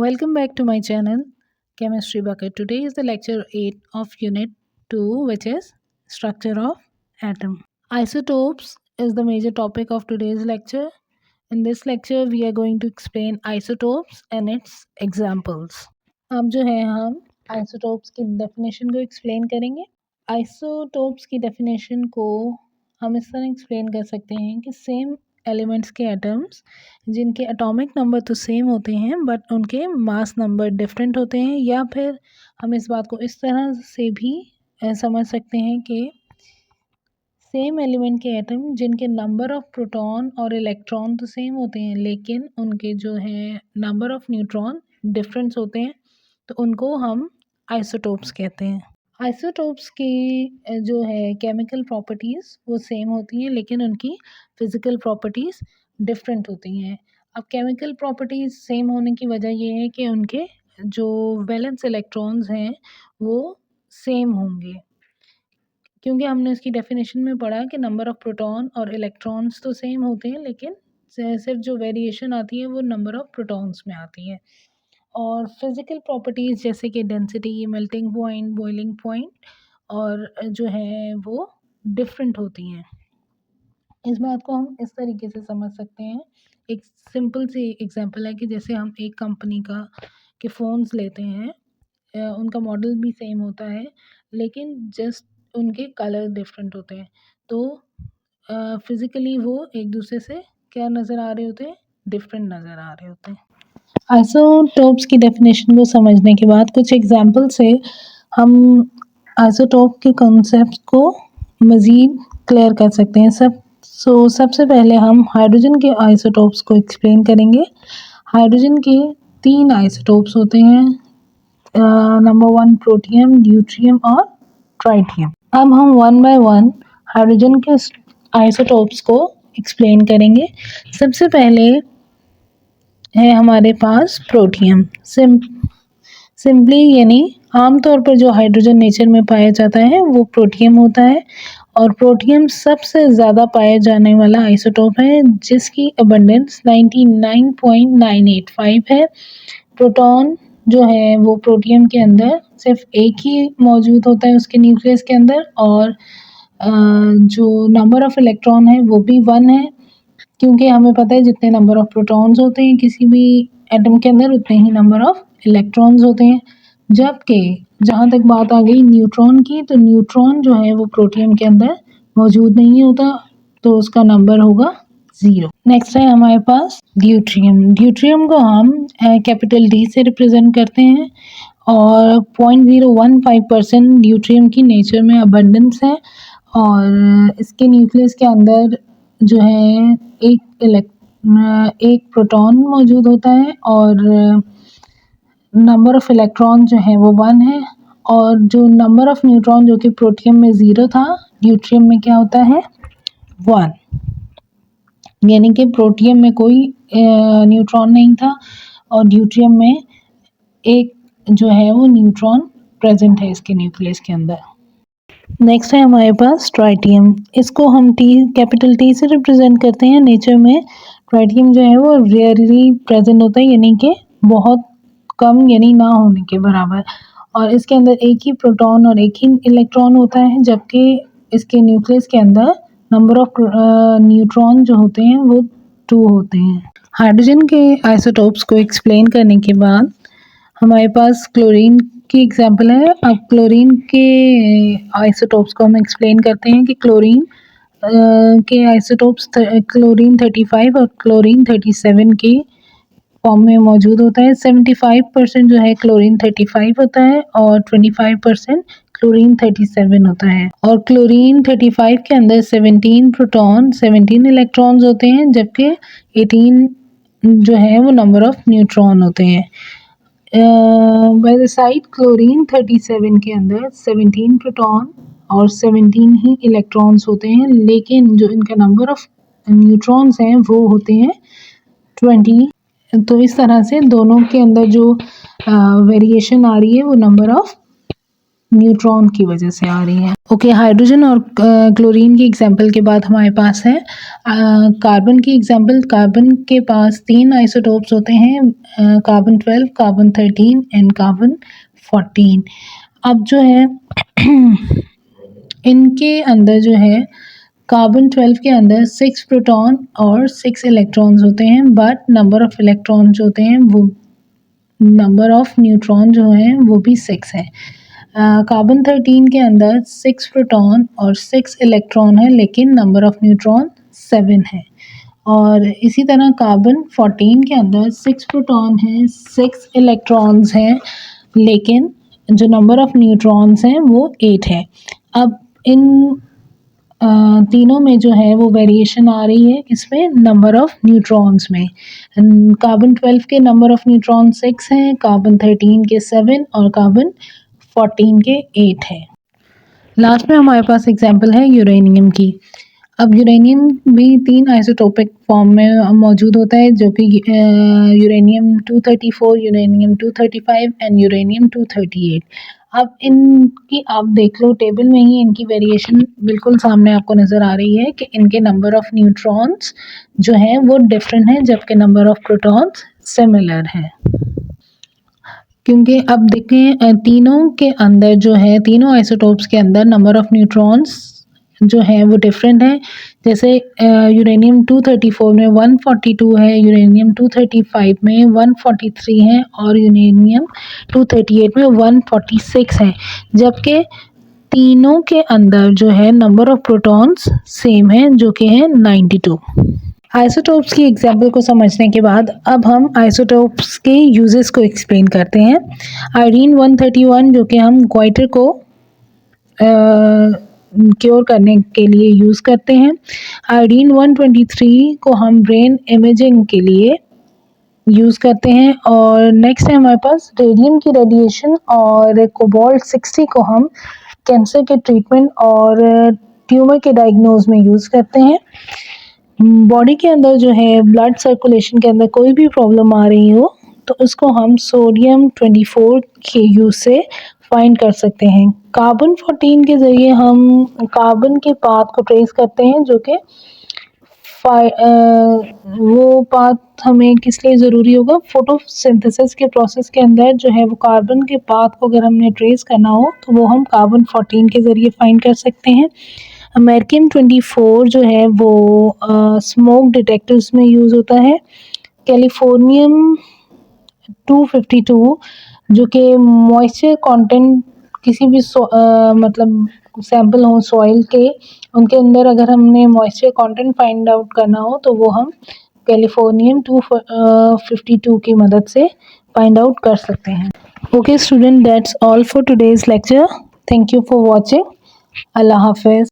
Welcome back to my channel Chemistry Bucket. Today is the lecture 8 of unit 2, which is structure of atom. Isotopes is the major topic of today's lecture. In this lecture we are going to explain isotopes and its examples. अब जो है हम isotopes की definition को explain करेंगे. Isotopes की definition को हम इस तरह explain कर सकते हैं कि same एलिमेंट्स के एटम्स जिनके एटॉमिक नंबर तो सेम होते हैं बट उनके मास नंबर डिफरेंट होते हैं, या फिर हम इस बात को इस तरह से भी समझ सकते हैं कि सेम एलिमेंट के एटम जिनके नंबर ऑफ प्रोटॉन और इलेक्ट्रॉन तो सेम होते हैं लेकिन उनके जो है नंबर ऑफ न्यूट्रॉन डिफरेंस होते हैं, तो उनको हम आइसोटोप्स कहते हैं. आइसोटोप्स की जो है केमिकल प्रॉपर्टीज़ वो सेम होती हैं लेकिन उनकी फ़िज़िकल प्रॉपर्टीज़ डिफरेंट होती हैं. अब केमिकल प्रॉपर्टीज़ सेम होने की वजह ये है कि उनके जो वैलेंस इलेक्ट्रॉन्स हैं वो सेम होंगे, क्योंकि हमने इसकी डेफिनेशन में पढ़ा कि नंबर ऑफ़ प्रोटॉन और इलेक्ट्रॉन्स तो सेम होते हैं लेकिन सिर्फ जो वेरिएशन आती है वो नंबर ऑफ़ प्रोटॉन्स में आती है. और फिज़िकल प्रॉपर्टीज़ जैसे कि density, melting point, boiling point और जो है वो डिफरेंट होती हैं. इस बात को हम इस तरीके से समझ सकते हैं. एक सिंपल सी एग्जांपल है कि जैसे हम एक कंपनी के फ़ोन्स लेते हैं, उनका मॉडल भी सेम होता है लेकिन जस्ट उनके कलर डिफरेंट होते हैं, तो फिज़िकली वो एक दूसरे से क्या नज़र आ रहे होते हैं, डिफरेंट नज़र आ रहे होते हैं. आइसोटोप्स की डेफिनेशन को समझने के बाद कुछ एग्जांपल से हम आइसोटोप के कॉन्सेप्ट को मज़ीद क्लियर कर सकते हैं. सबसे पहले हम हाइड्रोजन के आइसोटोप्स को एक्सप्लेन करेंगे. हाइड्रोजन के 3 आइसोटोप्स होते हैं, नंबर 1 प्रोटियम, ड्यूट्रियम और ट्राइटियम. अब हम 1 बाय 1 हाइड्रोजन के आइसोटोप्स को एक्सप्लेन करेंगे. सबसे पहले है हमारे पास प्रोटियम. सिंपली यानी आमतौर पर जो हाइड्रोजन नेचर में पाया जाता है वो प्रोटियम होता है, और प्रोटियम सबसे ज़्यादा पाया जाने वाला आइसोटोप है जिसकी अबंडेंस 99.985 है. प्रोटॉन जो है वो प्रोटियम के अंदर सिर्फ एक ही मौजूद होता है उसके न्यूक्लियस के अंदर, और जो नंबर ऑफ़ इलेक्ट्रॉन है वो भी 1 है, क्योंकि हमें पता है जितने नंबर ऑफ़ प्रोटॉन्स होते हैं किसी भी एटम के अंदर उतने ही नंबर ऑफ़ इलेक्ट्रॉन्स होते हैं. जबकि जहाँ तक बात आ गई न्यूट्रॉन की, तो न्यूट्रॉन जो है वो प्रोटियम के अंदर मौजूद नहीं होता, तो उसका नंबर होगा 0. नेक्स्ट है हमारे पास ड्यूट्रियम. ड्यूट्रियम को हम कैपिटल D से रिप्रेजेंट करते हैं और 0.015% ड्यूट्रियम की नेचर में अबंडेंस है, और इसके न्यूक्लियस के अंदर जो है एक प्रोटॉन मौजूद होता है और नंबर ऑफ़ इलेक्ट्रॉन जो है वो 1 है, और जो नंबर ऑफ़ न्यूट्रॉन जो कि प्रोटियम में 0 था, ड्यूट्रियम में क्या होता है 1. यानी कि प्रोटियम में कोई न्यूट्रॉन नहीं था और ड्यूट्रियम में एक जो है वो न्यूट्रॉन प्रेजेंट है इसके न्यूक्लियस के अंदर. नेक्स्ट है हमारे पास ट्राइटियम. इसको हम कैपिटल T से रिप्रेजेंट करते हैं. नेचर में ट्राइटियम जो है वो रेयरली प्रेजेंट होता है, यानी कि बहुत कम, यानी ना होने के बराबर, और इसके अंदर एक ही प्रोटॉन और एक ही इलेक्ट्रॉन होता है, जबकि इसके न्यूक्लियस के अंदर नंबर ऑफ न्यूट्रॉन जो होते हैं वो 2 होते हैं. हाइड्रोजन के आइसोटोप्स को एक्सप्लेन करने के बाद हमारे पास क्लोरीन की एग्जांपल है. अब क्लोरीन के आइसोटोप्स को हम एक्सप्लेन करते हैं कि क्लोरीन के आइसोटोप्स क्लोरीन 35 और क्लोरीन 37 के फॉर्म में मौजूद होता है. 75% जो है क्लोरीन 35 होता है और 25% क्लोरीन 37 होता है, और क्लोरीन 35 के अंदर 17 प्रोटॉन 17 इलेक्ट्रॉन्स होते हैं, जबकि 18 जो है वो नंबर ऑफ़ न्यूट्रॉन होते हैं. बाय द साइड क्लोरीन 37 के अंदर 17 प्रोटॉन और 17 ही इलेक्ट्रॉन्स होते हैं, लेकिन जो इनका नंबर ऑफ़ न्यूट्रॉन्स हैं वो होते हैं 20. तो इस तरह से दोनों के अंदर जो वेरिएशन आ रही है वो नंबर ऑफ़ न्यूट्रॉन की वजह से आ रही है. ओके, हाइड्रोजन और क्लोरीन की एग्जांपल के बाद हमारे पास है कार्बन की एग्जांपल। कार्बन के पास 3 आइसोटोप्स होते हैं, कार्बन 12, कार्बन 13 एंड कार्बन 14। अब जो है इनके अंदर जो है कार्बन 12 के अंदर 6 प्रोटॉन और 6 इलेक्ट्रॉन्स होते हैं, बट नंबर ऑफ इलेक्ट्रॉन जो होते हैं वो नंबर ऑफ न्यूट्रॉन जो हैं वो भी 6 है। कार्बन 13 के अंदर 6 प्रोटॉन और 6 इलेक्ट्रॉन है, लेकिन नंबर ऑफ न्यूट्रॉन 7 है। और इसी तरह कार्बन 14 के अंदर 6 प्रोटॉन है, 6 इलेक्ट्रॉन्स हैं, लेकिन जो नंबर ऑफ न्यूट्रॉन्स हैं वो 8 है। अब इन तीनों में जो है वो वेरिएशन आ रही है, इसमें नंबर ऑफ न्यूट्रॉन्स में। कार्बन 12 के नंबर ऑफ न्यूट्रॉन 6 हैं, कार्बन 13 के 7 और कार्बन 14 के 8 है। लास्ट में हमारे पास एग्जाम्पल है यूरेनियम की। अब यूरेनियम भी 3 आइसोटोपिक फॉर्म में मौजूद होता है, जो कि यूरेनियम 234, यूरेनियम 235 एंड यूरेनियम 238। अब इनकी आप देख लो, टेबल में ही इनकी वेरिएशन बिल्कुल सामने आपको नज़र आ रही है कि इनके नंबर ऑफ न्यूट्रॉन्स जो हैं वो डिफरेंट हैं, जबकि नंबर ऑफ प्रोटॉन्स सिमिलर हैं। क्योंकि अब देखें तीनों के अंदर जो है, तीनों आइसोटोप्स के अंदर नंबर ऑफ न्यूट्रॉन्स जो हैं वो डिफरेंट हैं। जैसे यूरेनियम 234 में 142 है, यूरेनियम 235 में 143 है और यूरेनियम 238 में 146 है, जबकि तीनों के अंदर जो है नंबर ऑफ प्रोटॉन्स सेम है, जो कि है 92। आइसोटोप्स की एग्जाम्पल को समझने के बाद अब हम आइसोटोप्स के यूजेस को एक्सप्लेन करते हैं। आयोडीन 131 जो कि हम क्वाइटर को क्योर करने के लिए यूज़ करते हैं। आयोडीन 123 को हम ब्रेन इमेजिंग के लिए यूज़ करते हैं। और नेक्स्ट है हमारे पास रेडियम की रेडिएशन और कोबाल्ट 60 को हम कैंसर के ट्रीटमेंट और ट्यूमर के डायग्नोज में यूज़ करते हैं। बॉडी के अंदर जो है ब्लड सर्कुलेशन के अंदर कोई भी प्रॉब्लम आ रही हो तो उसको हम सोडियम 24 के यूज़ से फाइंड कर सकते हैं। कार्बन 14 के ज़रिए हम कार्बन के पाथ को ट्रेस करते हैं, जो कि वो पाथ हमें किस लिए ज़रूरी होगा, फोटोसिंथेसिस के प्रोसेस के अंदर जो है वो कार्बन के पाथ को अगर हमने ट्रेस करना हो तो वो हम कार्बन 14 के ज़रिए फाइंड कर सकते हैं। अमेरिकन 24 जो है वो स्मोक डिटेक्टर्स में यूज़ होता है। कैलिफोर्नियम 252 जो कि मॉइस्चर कंटेंट किसी भी मतलब सैंपल हो सॉइल के, उनके अंदर अगर हमने मॉइस्चर कंटेंट फाइंड आउट करना हो तो वो हम कैलिफोर्नियम 252 की मदद से फाइंड आउट कर सकते हैं। Okay student, that's all for today's lecture. Thank you for watching. अल्लाह हाफिज़।